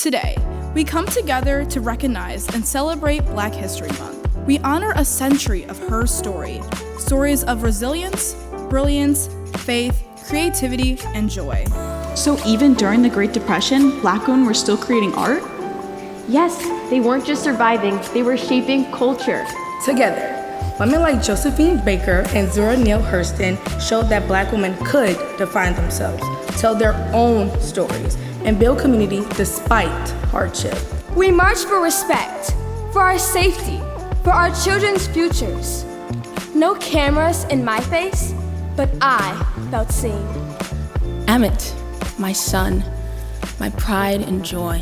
Today, we come together to recognize and celebrate Black History Month. We honor a century of her story, stories of resilience, brilliance, faith, creativity, and joy. So even during the Great Depression, Black women were still creating art? Yes, they weren't just surviving, they were shaping culture. Together, women like Josephine Baker and Zora Neale Hurston showed that Black women could define themselves, tell their own stories, and build community despite hardship. We marched for respect, for our safety, for our children's futures. No cameras in my face, but I felt seen. Emmett, my son, my pride and joy.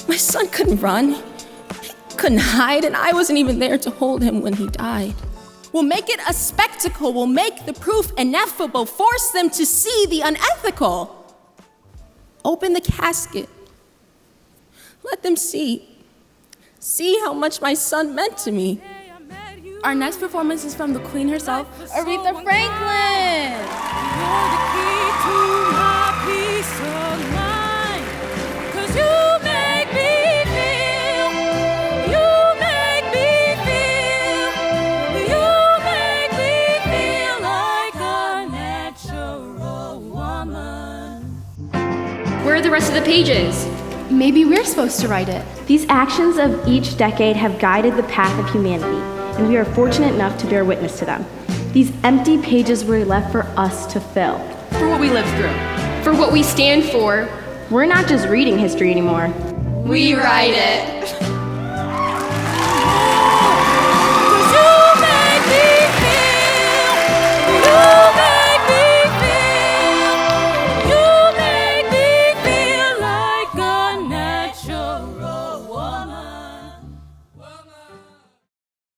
My son couldn't run, he couldn't hide, and I wasn't even there to hold him when he died. We'll make it a spectacle, we'll make the proof ineffable, force them to see the unethical. Open the casket. Let them see how much my son meant to me. Our next performance is from the Queen herself, Aretha Franklin. You're the key to my peace of mind, 'cause you make me feel, you make me feel like a natural woman. Where are the rest of the pages? Maybe we're supposed to write it. These actions of each decade have guided the path of humanity, and we are fortunate enough to bear witness to them. These empty pages were left for us to fill. For what we lived through. For what we stand for, we're not just reading history anymore. We write it. You make me feel, you make